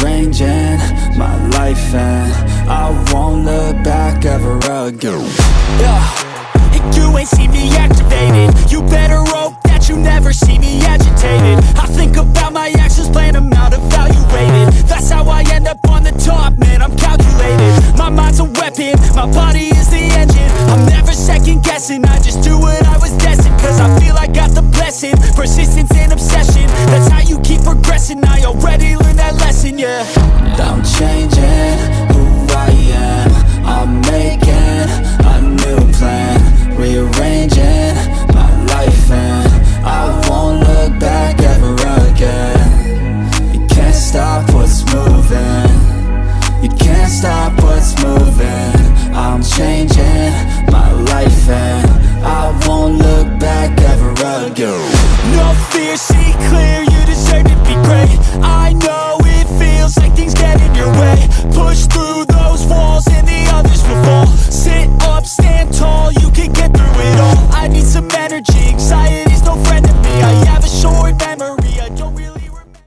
rearranging my life, and I won't look back ever again. Yeah, and you ain't see me activated. You better hope that you never see me agitated. I think about my actions, plan them out, evaluated. That's how I end up on the top, man, I'm calculated. My mind's a weapon, my body is the engine. I'm never second guessing, I just do what I was destined. Cause I feel I got the blessing, persistence and obsession. That's how you keep progressing, I already learned that lesson, yeah. I'm changing